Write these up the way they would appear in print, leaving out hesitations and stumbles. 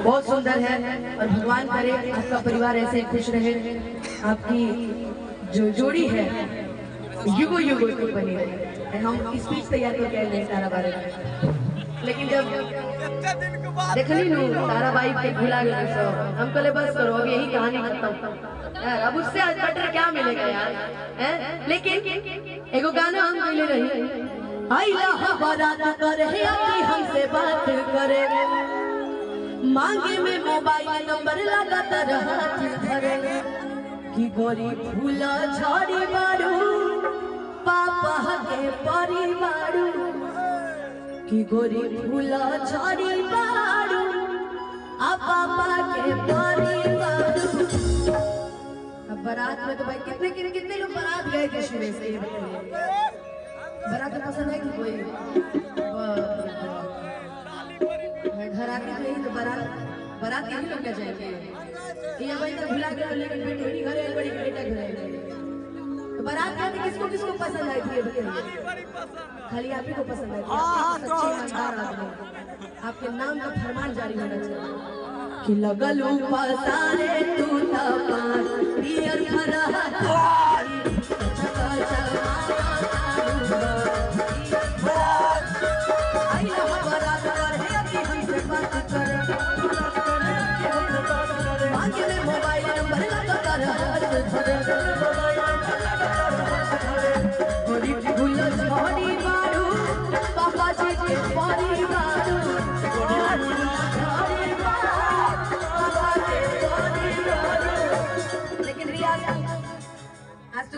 बहुत सुंदर है और भगवान करे आपका परिवार ऐसे खुश रहे, आपकी जो जोड़ी है युगो युगो की बनी रहे। हम स्पीच तैयार करके आए हैं तारा बारे में, लेकिन जब देखली नू तारा बाई के भुला गए सब, हम कहले बस करो अब यही कहानी खत्म यार, अब उससे आज बेटर क्या मिलेगा यार हैं। लेकिन एगो गाना हम गइले रही, आइला बारात करे अभी हमसे बात करे, मांगे में मोबाइल नंबर लगातार हाथ धरे, कि गोरी फूला झाड़ी बारू पापा के परिवारू, कि गोरी फूला झाड़ी बारू आ पापा के परिवारू। अब बारात में तो भाई कितने लोग बारात गए थे शुरू से, बारात पसंद है कि कोई घर आके गई तो बारात यही लोग क्या जाएंगे, ये भाई तो भुला गए लेकिन बेटी नहीं घरे बड़ी बेटा घरे, तो बारात में किसको किसको पसंद आई थी ये बताइए, खाली आप ही को पसंद आई थी। आपके नाम का फरमान जारी होना चाहिए कि लगलू पसारे तू तपार पियर फरा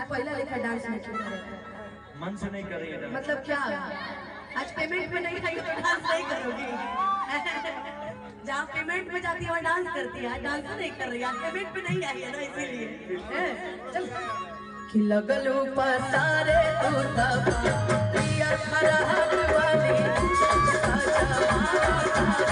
पहला लेखा डांस नहीं कर रहे, मन से नहीं कर रही है। मतलब क्या आज पेमेंट में नहीं आई तो डांस नहीं करोगी? जहाँ पेमेंट में जाती है वहाँ डांस करती है, डांस नहीं कर रही है, पेमेंट में नहीं आई है ना इसीलिए। चल कि लगलू पसारे तू तब पिया खराब वाली पिया खराब वाली।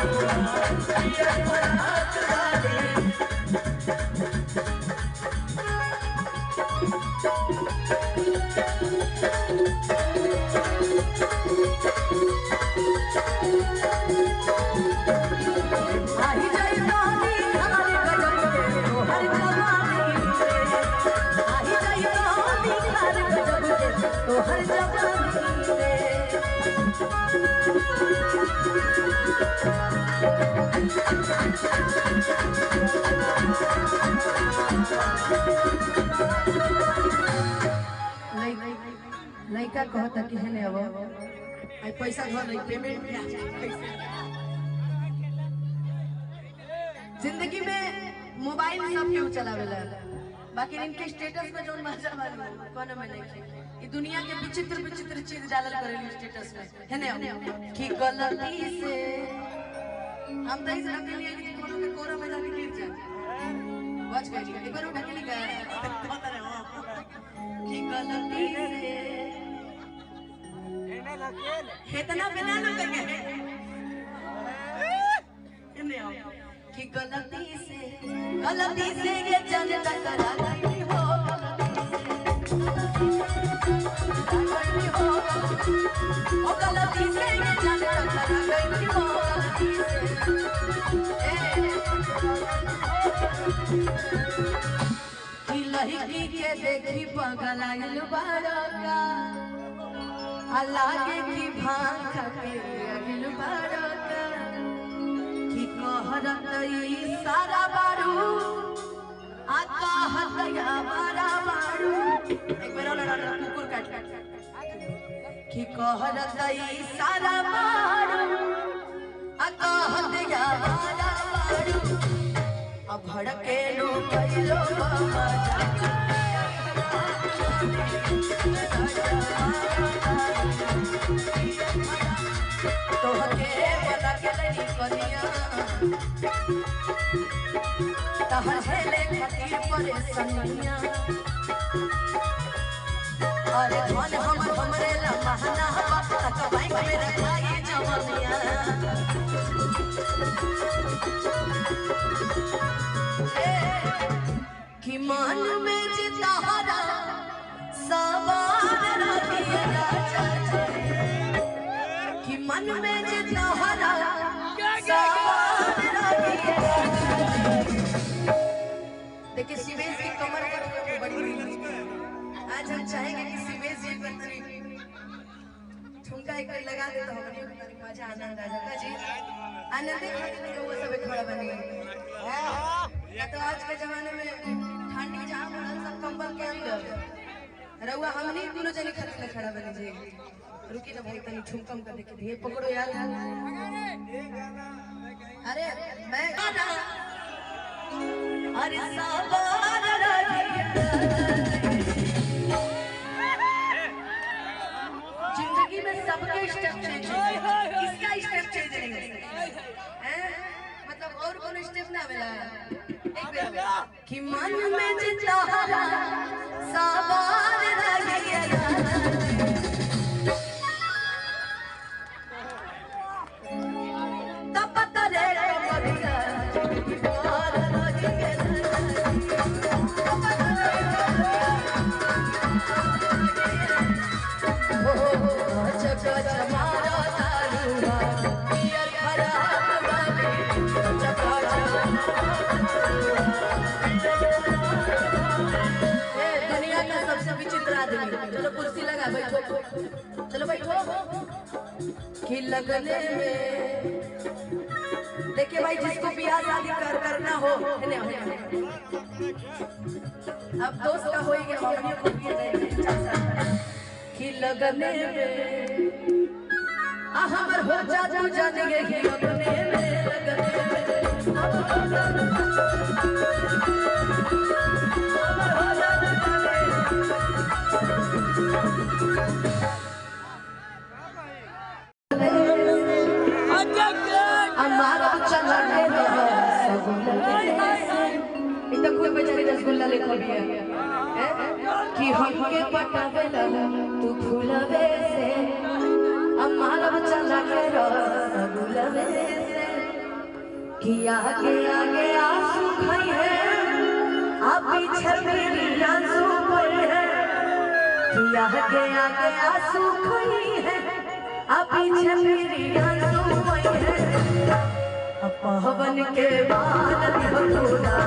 लड़का कहता कि है अब आई पैसा घर नहीं पेमेंट में आ जाए। जिंदगी में मोबाइल सब क्यों चलावेला, बाकी इनके स्टेटस में जो मजा वाला कोनो में नहीं, ये दुनिया के विचित्र विचित्र चीज डालल करेली स्टेटस में है ना, कि गलती से हम दही से ढके लिए कि कोनो के कोरा में जाके गिर जाए, बच गई एक बार ढके ली गया कि गलती से इतना बिना न करके कि गलती से ये जन टकरा गई हो, गलती से ये जन टकरा गई हो, कि लड़की के देखी पगल आइल बारका लागे की भांग के अगिल बारका, कि कहरत ई सारा बारू आ कहत या बारा बारू, एक बार और कुकुर काट कि कहरत ई सारा बारू आ कहत या बारा बारू, अब भड़के लो कइलो बाबा तो हके बना के नहीं कनिया तहर झेले खातिर परेशानियां, अरे धन हमरे ला महना तक बैंक में रखाई जवानिया, कि मन में जितारा सवार रखिए राजा, कि मन में जितारा सवार जाते तो हमने मजा आनंद आ जाता जी। आनंद खातिर वो सब खड़ा बनी या तो आज के जमाने में ठंडी जहाँ पड़ल सब कंबल के अंदर रहुआ हमने दोनों जने खातिर खड़ा बनी जी। रुकी ना भाई तनी ठुमकम कर के ये पकड़ो यार। अरे मैं अरे जिंदगी में सबके स्टेप चेंज इसका स्टेप चेंज नहीं है मतलब और कौन स्टेप ना मिला एक बार कि मन में जिंदा हरा सवार रहिए तब पता रे कमरिया दीवार रहिए चलो कुर्सी लगा बैठो चलो बैठो कि लगने में देखिए भाई जिसको ब्याह शादी करना हो अब दोस्त का हो गया कि लगने में हमर हो जादू जानेंगे कि लगने में रसगुल्ला लिखो भी है कि हमके पटावेला तू फूलवे से हमारा बच्चा लागे रसगुल्लवे से कि आगे आगे आंसू खाई है आप पीछे मेरी आंसू पड़ी है कि आगे आगे आंसू खाई है आप पीछे मेरी आंसू पड़ी है पवन के बाल भगोला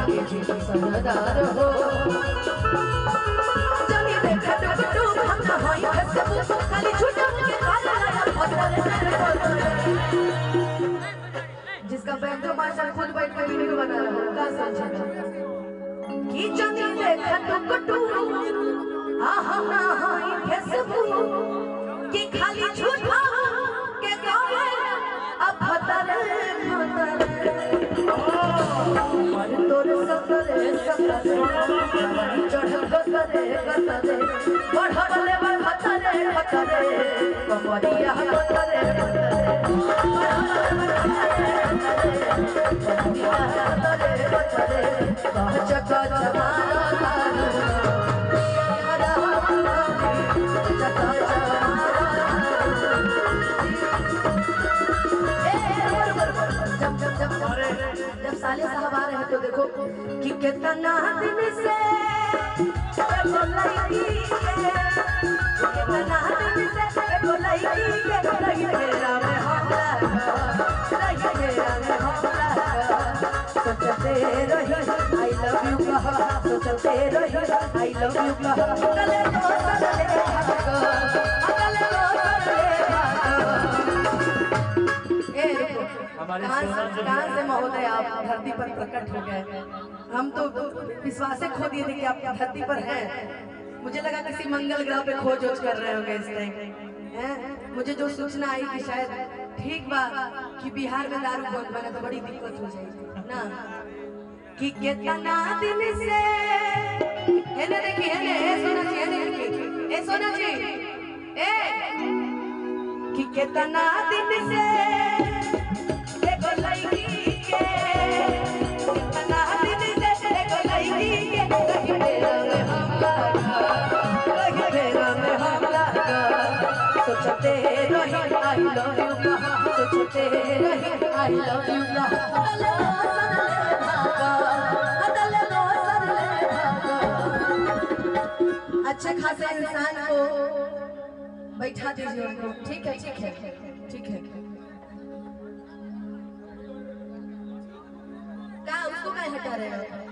समझदार हो जिसका बैंजो मास्टर खुद बैठ के वीडियो बना रहा है का समझेगा कि जनी देखा टुकटू ना हाई फेसबुक कि खाली झूठा के गावे अब फतरे मन तोर सकरे चढ़ गसरे बढ़ले फतरे कमरिया फतरे जब साले साहब आ रहे हैं तो देखो कि कितना दिन से कितना दिन से लगी मेरा में सोचते रही आई लव यू कहा सोचते रही आई लव यू कहा कहाँ से महोदय आप धरती पर प्रकट हो गए हम तो विश्वास खो दिए थे कि आप धरती पर हैं मुझे लगा किसी मंगल ग्रह पे खोज कर रहे होंगे इस टाइम मुझे जो सूचना आई कि शायद ठीक बा कि बिहार में दारू बहुत बना तो बड़ी दिक्कत हो जाएगी ना कि कितना दिन से देखिए सोना जी कि कितना दिन से सोचते रही आई लव यू कहा सोचते रही आई लव यू कहा अच्छे खासे इंसान को बैठा दीजिए उनको ठीक है हटा रहे हो